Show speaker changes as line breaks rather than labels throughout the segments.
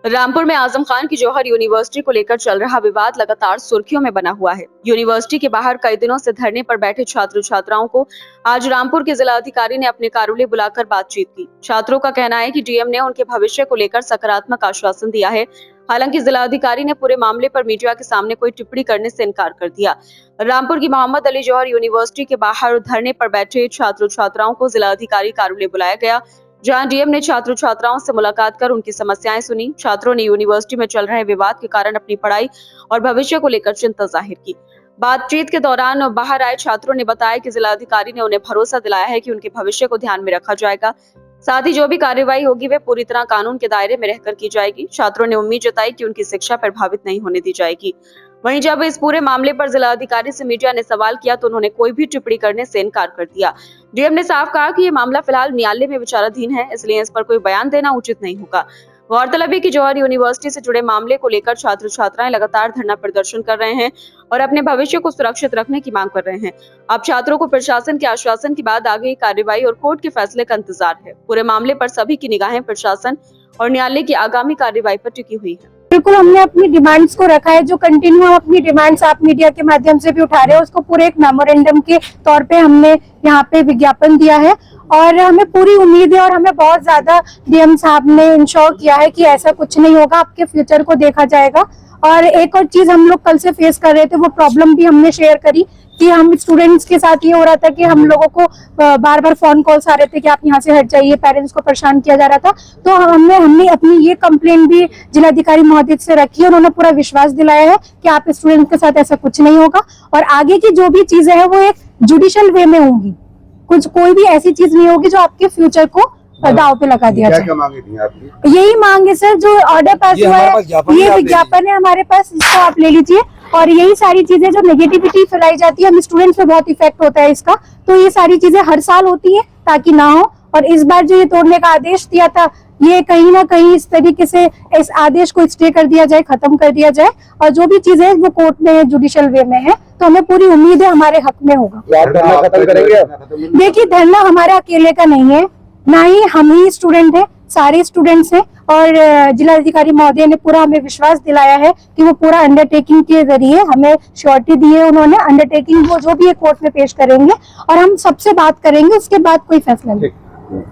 रामपुर में आजम खान की जौहर यूनिवर्सिटी को लेकर चल रहा विवाद लगातार सुर्खियों में बना हुआ है। यूनिवर्सिटी के बाहर कई दिनों से धरने पर बैठे छात्र छात्राओं को आज रामपुर के जिलाधिकारी ने अपने कार्यालय बुलाकर बातचीत की। छात्रों का कहना है कि डीएम ने उनके भविष्य को लेकर सकारात्मक आश्वासन दिया है। हालांकि जिलाधिकारी ने पूरे मामले पर मीडिया के सामने कोई टिप्पणी करने से इनकार कर दिया। रामपुर की मोहम्मद अली जौहर यूनिवर्सिटी के बाहर धरने पर बैठे छात्र छात्राओं को जिलाधिकारी कार्यालय बुलाया गया, जहां डीएम ने छात्र छात्राओं से मुलाकात कर उनकी समस्याएं सुनी। छात्रों ने यूनिवर्सिटी में चल रहे विवाद के कारण अपनी पढ़ाई और भविष्य को लेकर चिंता जाहिर की। बातचीत के दौरान बाहर आए छात्रों ने बताया कि जिलाधिकारी ने उन्हें भरोसा दिलाया है कि उनके भविष्य को ध्यान में रखा जाएगा, साथ ही जो भी कार्रवाई होगी वे पूरी तरह कानून के दायरे में रहकर की जाएगी। छात्रों ने उम्मीद जताई कि उनकी शिक्षा प्रभावित नहीं होने दी जाएगी। वहीं जब इस पूरे मामले पर जिलाधिकारी से मीडिया ने सवाल किया तो उन्होंने कोई भी टिप्पणी करने से इनकार कर दिया। डीएम ने साफ कहा कि ये मामला फिलहाल न्यायालय में विचाराधीन है, इसलिए इस पर कोई बयान देना उचित नहीं होगा। गौरतलब है कि जौहर यूनिवर्सिटी से जुड़े मामले को लेकर छात्र छात्राएं लगातार धरना प्रदर्शन कर रहे हैं और अपने भविष्य को सुरक्षित रखने की मांग कर रहे हैं। अब छात्रों को प्रशासन के आश्वासन के बाद आगे की कार्रवाई और कोर्ट के फैसले का इंतजार है। पूरे मामले पर सभी की निगाहें प्रशासन और न्यायालय की आगामी कार्रवाई पर टिकी हुई है।
बिल्कुल, हमने अपनी डिमांड्स को रखा है। जो कंटिन्यू हम अपनी डिमांड्स आप मीडिया के माध्यम से भी उठा रहे हैं, उसको पूरे एक मेमोरेंडम के तौर पे हमने यहाँ पे विज्ञापन दिया है और हमें पूरी उम्मीद है और हमें बहुत ज्यादा डीएम साहब ने इंश्योर किया है कि ऐसा कुछ नहीं होगा, आपके फ्यूचर को देखा जाएगा। और एक और चीज हम लोग कल से फेस कर रहे थे, वो प्रॉब्लम भी हमने शेयर करी कि हम स्टूडेंट्स के साथ ये हो रहा था कि हम लोगों को बार बार फोन कॉल्स आ रहे थे कि आप यहाँ से हट जाइए, पेरेंट्स को परेशान किया जा रहा था। तो हमने अपनी ये कंप्लेंट भी जिलाधिकारी महोदय से रखी है। उन्होंने पूरा विश्वास दिलाया है कि आप स्टूडेंट के साथ ऐसा कुछ नहीं होगा और आगे की जो भी चीजें हैं वो एक जुडिशियल वे में होंगी। कोई भी ऐसी चीज नहीं होगी जो आपके फ्यूचर को दाव पे लगा दिया जाए। यही मांग है सर, जो ऑर्डर पास हुआ है, ये विज्ञापन है हमारे पास, इसको आप ले लीजिए। और यही सारी चीजें जो नेगेटिविटी फैलाई जाती है, हम स्टूडेंट्स पे बहुत इफेक्ट होता है इसका, तो ये सारी चीजें हर साल होती है ताकि ना हो। और इस बार जो ये तोड़ने का आदेश दिया था, ये कहीं ना कहीं इस तरीके से इस आदेश को स्टे कर दिया जाए, खत्म कर दिया जाए और जो भी चीजें वो कोर्ट में है, जुडिशियल वे में है, तो हमें पूरी उम्मीद है हमारे हक में होगा। देखिए, धरना हमारे अकेले का नहीं है, ना ही हम ही स्टूडेंट हैं, सारे स्टूडेंट्स हैं और जिलाधिकारी महोदय ने पूरा हमें विश्वास दिलाया है कि वो पूरा अंडरटेकिंग के जरिए हमें श्योरिटी दी है। उन्होंने अंडरटेकिंग वो जो भी कोर्ट में पेश करेंगे और हम सबसे बात करेंगे, उसके बाद कोई फैसला नहीं।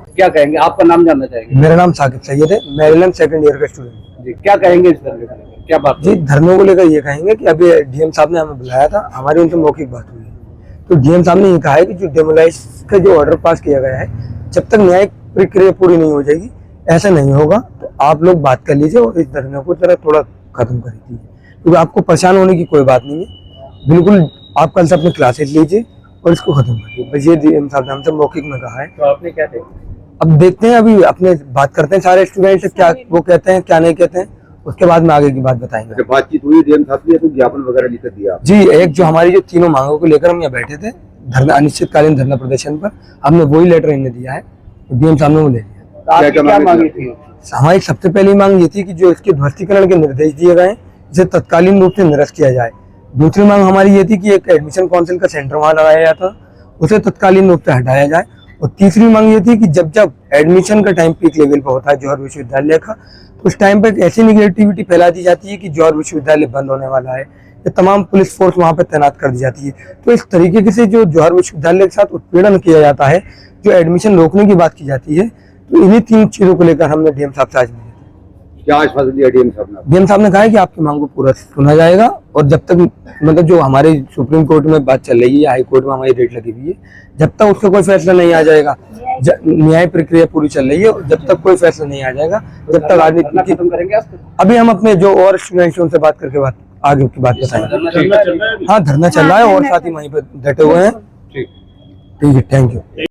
क्या कहेंगे, आपका नाम जानना चाहेंगे?
मेरा नाम साकिब सैयद है, मैरीलैंड सेकंड ईयर का स्टूडेंट।
जी, क्या कहेंगे इस धरने को लेकर? क्या बात?
जी, धरने को लेकर ये कहेंगे कि अभी डीएम साहब ने हमें बुलाया था, हमारी उनसे मौखिक बात हुई है। तो डीएम साहब ने ये कहा है कि जो डेमोलाइज का जो ऑर्डर पास किया गया है, जब तक न्यायिक प्रक्रिया पूरी नहीं हो जाएगी ऐसा नहीं होगा। तो आप लोग बात कर लीजिए और इस धरने को जरा थोड़ा खत्म कर दीजिए, क्योंकि आपको परेशान होने की कोई बात नहीं है। बिल्कुल, आप कल से अपनी क्लासेस लीजिए और इसको खत्म करिए। बस ये डीएम साहब ने हमसे मौखिक में कहा है।
तो आपने क्या कहा?
अब देखते हैं, अभी अपने बात करते हैं सारे स्टूडेंट से, क्या वो कहते हैं क्या नहीं कहते हैं, उसके बाद में आगे की बात बताएंगे।
बातचीत हुई डीएम साहब ने, तो ज्ञापन वगैरह लिख दिया?
जी, एक जो हमारी जो तीनों मांगों को लेकर हम यहाँ बैठे थे धरना, अनिश्चितकालीन धरना प्रदर्शन पर, हमने वही लेटर इन्हें दिया है, डीएम साहब ने वो ले लिया।
क्या मांगी थी?
हमारी सबसे पहली मांग ये थी कि जो इसके ध्वस्तीकरण के निर्देश दिए गए इसे तत्कालीन रूप से निरस्त किया जाए। दूसरी मांग हमारी ये थी कि एक एडमिशन काउंसिल का सेंटर वहां लगाया गया था, उसे तत्कालीन रूप से हटाया जाए। और तीसरी मांग ये थी कि जब एडमिशन का टाइम पीक लेवल पर होता है जौहर विश्वविद्यालय का, तो उस टाइम पर ऐसी निगेटिविटी फैला दी जाती है कि जौहर विश्वविद्यालय बंद होने वाला है, ये तमाम पुलिस फोर्स वहां पर तैनात कर दी जाती है। तो इस तरीके से जो जौहर विश्वविद्यालय के साथ उत्पीड़न किया जाता है, जो एडमिशन रोकने की बात की जाती है, तो इन्हीं तीन चीजों को लेकर हमने डीएम साहब से आज मिले थे।
क्या आश्वासन दिया डीएम साहब ने?
डीएम साहब ने कहा है कि आपकी मांग को पूरा सुना जाएगा और जब तक मतलब जो हमारे सुप्रीम कोर्ट में बात चल रही है, हाई कोर्ट में हमारी रेट लगी हुई है, जब तक उसका कोई फैसला नहीं आ जाएगा, न्याय प्रक्रिया पूरी चल रही है, जब तक कोई फैसला नहीं आ जाएगा, जब तक आदमी
खत्म करेंगे।
अभी हम अपने जो और स्टूडेंट्स उनसे बात करके आगे की बात बताएंगे। हाँ, धरना चल रहा है और साथ ही वहीं पर डटे हुए हैं। ठीक है, थैंक यू।